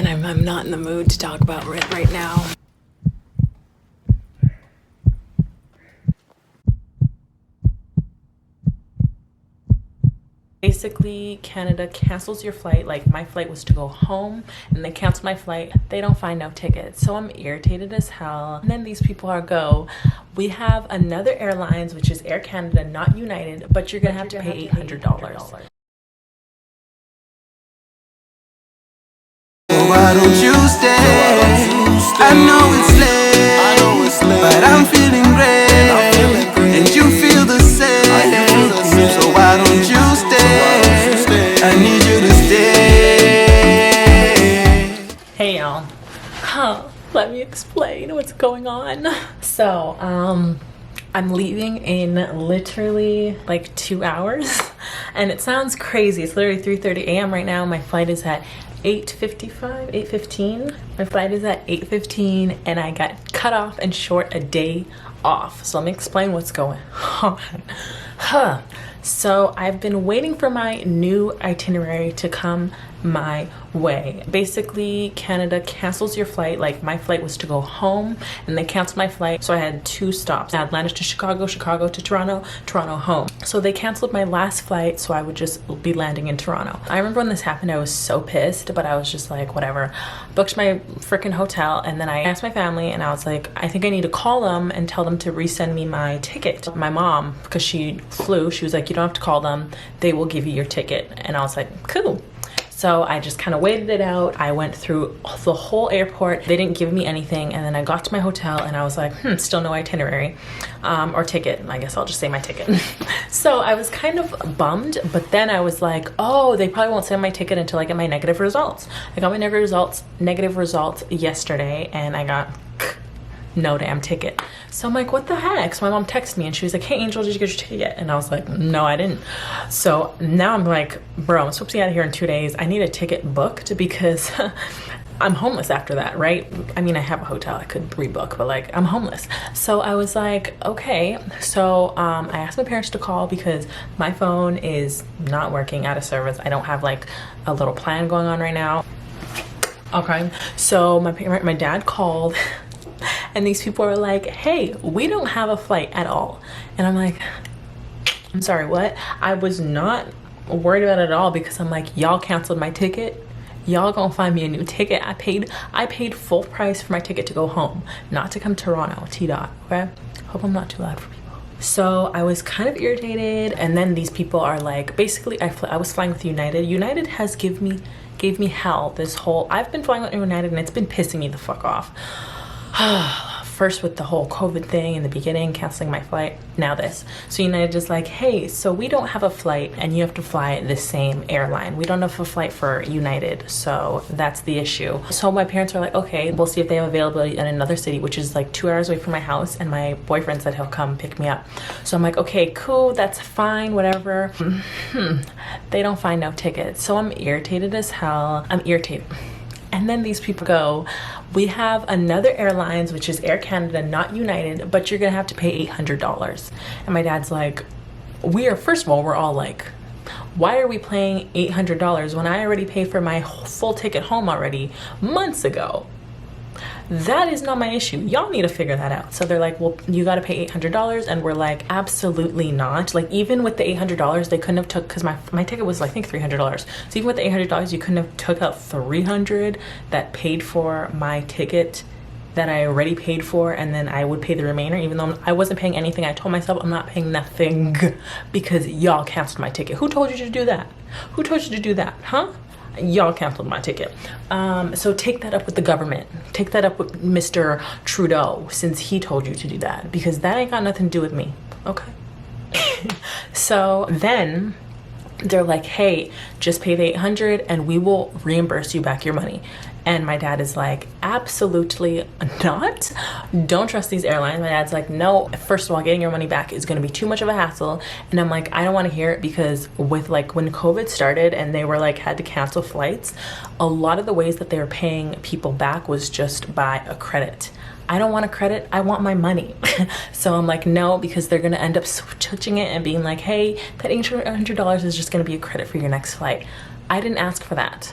and I'm not in the mood to talk about it right now. Basically, Canada cancels your flight. Like, my flight was to go home and they canceled my flight. They don't find no tickets. So I'm irritated as hell. And then these people we have another airlines, which is Air Canada, not United, but you're gonna have to pay $800. Why don't you stay? I know it's late, but I'm feeling great, and you feel the same. So why don't you stay? I need you to stay. Hey y'all, let me explain what's going on. So I'm leaving in literally like 2 hours, and it sounds crazy. It's literally 3:30 a.m. right now. My flight is at 8:15. My flight is at 8:15, and I got cut off and short a day off. So let me explain what's going on. So I've been waiting for my new itinerary to come my way. Basically, Canada cancels your flight. Like, my flight was to go home and they canceled my flight, so I had 2 stops. Atlanta to Chicago, Chicago to Toronto, Toronto home. So they canceled my last flight, so I would just be landing in Toronto. I remember when this happened, I was so pissed, but I was just like, whatever. Booked my freaking hotel, and then I asked my family, and I was like, I think I need to call them and tell them to resend me my ticket. My mom, because she flew, she was like, you don't have to call them, they will give you your ticket. And I was like, cool. So I just kind of waited it out. I went through the whole airport. They didn't give me anything. And then I got to my hotel and I was like, still no itinerary or ticket. I guess I'll just say my ticket. So I was kind of bummed, but then I was like, oh, they probably won't send my ticket until I get my negative results. I got my negative results yesterday, and I got no damn ticket. So I'm like, what the heck? So my mom texted me and she was like, hey Angel, did you get your ticket yet? And I was like, no, I didn't. So now I'm like, bro, I'm supposed to be out of here in 2 days. I need a ticket booked because I'm homeless after that, right? I mean, I have a hotel I could rebook, but like, I'm homeless. So I was like, okay. So I asked my parents to call because my phone is not working, out of service. I don't have like a little plan going on right now. Okay. So my dad called. And these people are like, hey, we don't have a flight at all. And I'm like, I'm sorry, what? I was not worried about it at all, because I'm like, y'all canceled my ticket. Y'all gonna find me a new ticket. I paid full price for my ticket to go home, not to come to Toronto, T-Dot, okay? Hope I'm not too loud for people. So I was kind of irritated, and then these people are like, basically I was flying with United. United has gave me hell this whole, I've been flying with United and it's been pissing me the fuck off. First with the whole COVID thing in the beginning, canceling my flight, now this. So United is like, hey, so we don't have a flight and you have to fly the same airline. We don't have a flight for United, so that's the issue. So my parents are like, okay, we'll see if they have availability in another city, which is like 2 hours away from my house, and my boyfriend said he'll come pick me up. So I'm like, okay, cool, that's fine, whatever. They don't find no tickets. So I'm irritated as hell. I'm irritated. And then these people go, we have another airlines, which is Air Canada, not United, but you're gonna have to pay $800. And my dad's like, first of all, we're all like, why are we paying $800 when I already paid for my full ticket home already months ago? That is not my issue. Y'all need to figure that out. So they're like, well, you got to pay $800. And we're like, absolutely not. Like, even with the $800, they couldn't have took, because my ticket was, I think, $300. So even with the $800, you couldn't have took out $300 that paid for my ticket that I already paid for, and then I would pay the remainder, even though I wasn't paying anything. I told myself I'm not paying nothing because y'all canceled my ticket. Who told you to do that? Who told you to do that, huh? Y'all canceled my ticket. So take that up with the government. Take that up with Mr. Trudeau, since he told you to do that, because that ain't got nothing to do with me, okay? So then they're like, hey, just pay the $800 and we will reimburse you back your money. And my dad is like, absolutely not. Don't trust these airlines. My dad's like, no, first of all, getting your money back is going to be too much of a hassle. And I'm like, I don't want to hear it, because with like when COVID started and they were like had to cancel flights, a lot of the ways that they were paying people back was just by a credit. I don't want a credit, I want my money. So I'm like, no, because they're gonna end up switching it and being like, hey, that $800 is just gonna be a credit for your next flight. I didn't ask for that,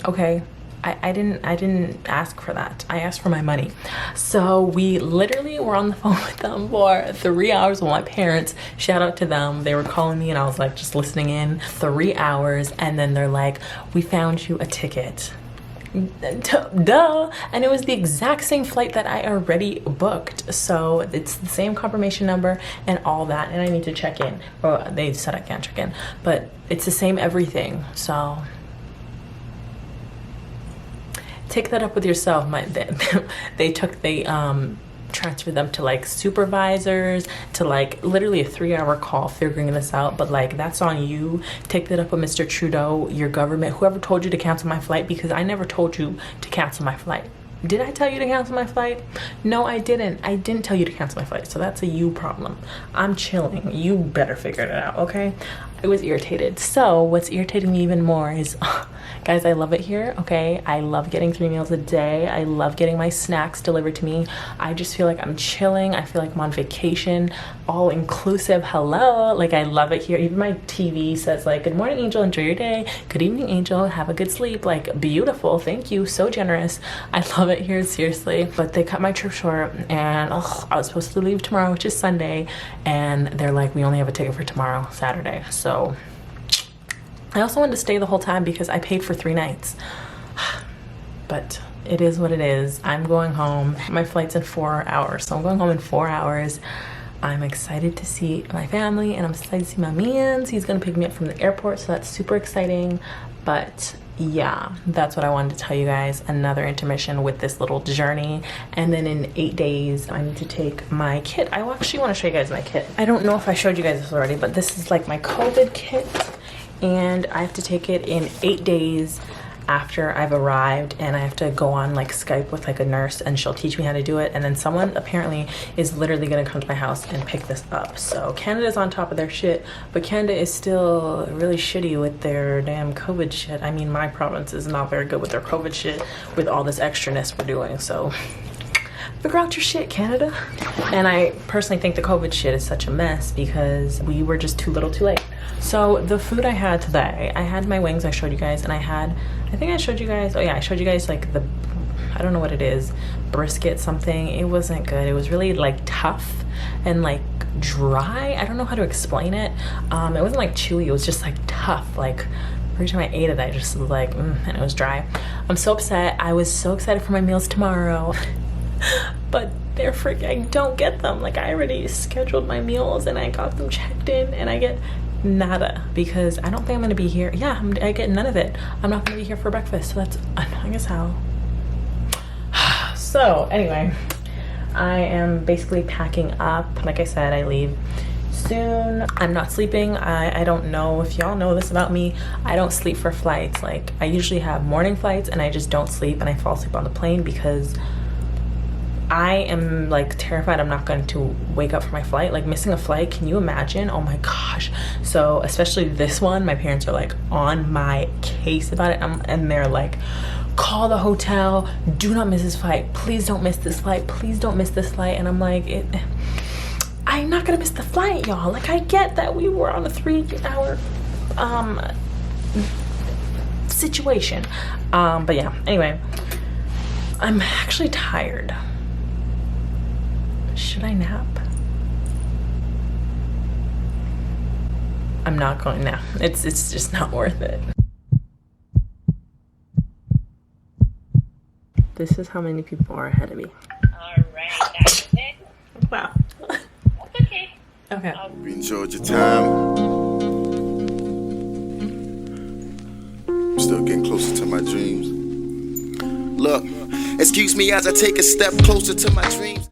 okay? I didn't ask for that. I asked for my money. So we literally were on the phone with them for 3 hours with my parents. Shout out to them. They were calling me and I was like just listening in. 3 hours, and then they're like, we found you a ticket. Duh. And it was the exact same flight that I already booked, so it's the same confirmation number and all that, and I need to check in, or they said I can't check in, but it's the same everything. So take that up with yourself. They transferred them to like supervisors, to like literally a 3-hour call figuring this out, but like that's on you. Take that up with Mr. Trudeau, your government, whoever told you to cancel my flight, because I never told you to cancel my flight. Did I tell you to cancel my flight? No, I didn't. I didn't tell you to cancel my flight, so that's a you problem. I'm chilling. You better figure it out, okay? I was irritated. So what's irritating me even more is, guys, I love it here, okay? I love getting 3 meals a day. I love getting my snacks delivered to me. I just feel like I'm chilling. I feel like I'm on vacation, all inclusive. Hello, like I love it here. Even my TV says like, good morning, Angel, enjoy your day. Good evening, Angel, have a good sleep. Like, beautiful, thank you, so generous. I love it here, seriously. But they cut my trip short, and I was supposed to leave tomorrow, which is Sunday, and they're like, we only have a ticket for tomorrow, Saturday. So I also wanted to stay the whole time because I paid for 3 nights. But it is what it is. I'm going home. My flight's in 4 hours, so I'm going home in 4 hours. I'm excited to see my family, and I'm excited to see my mans. He's gonna pick me up from the airport, so that's super exciting. But yeah, that's what I wanted to tell you guys. Another intermission with this little journey, and then in 8 days I need to take my kit. I actually want to show you guys my kit. I don't know if I showed you guys this already, but this is like my COVID kit, and I have to take it in 8 days after I've arrived, and I have to go on like Skype with like a nurse, and she'll teach me how to do it, and then someone apparently is literally gonna come to my house and pick this up. So Canada's on top of their shit, but Canada is still really shitty with their damn COVID shit. I mean, my province is not very good with their COVID shit, with all this extraness we're doing. So figure out your shit, Canada. And I personally think the COVID shit is such a mess because we were just too little too late. So the food I had today, I had my wings, I showed you guys, and I think I showed you guys, oh yeah, I showed you guys like the, I don't know what it is, brisket something. It wasn't good. It was really like tough and like dry. I don't know how to explain it. It wasn't like chewy, it was just like tough. Like every time I ate it, I just was like, and it was dry. I'm so upset. I was so excited for my meals tomorrow. But they're freaking, I don't get them. Like I already scheduled my meals and I got them checked in, and I get nada because I don't think I'm gonna be here. Yeah, I get none of it. I'm not gonna be here for breakfast, so that's annoying as hell. So anyway, I am basically packing up. Like I said, I leave soon. I'm not sleeping. I don't know if y'all know this about me. I don't sleep for flights. Like I usually have morning flights and I just don't sleep, and I fall asleep on the plane because I am like terrified I'm not going to wake up for my flight. Like missing a flight, can you imagine? Oh my gosh. So especially this one, my parents are like on my case about it, and they're like, call the hotel, do not miss this flight, please don't miss this flight, please don't miss this flight. And I'm like, I'm not gonna miss the flight, y'all. Like I get that we were on a 3-hour situation, but yeah, anyway, I'm actually tired. Should I nap? I'm not going now. It's just not worth it. This is how many people are ahead of me. Alright, that's it. Wow. That's okay. Okay. We enjoyed your time. I'm still getting closer to my dreams. Look, excuse me as I take a step closer to my dreams.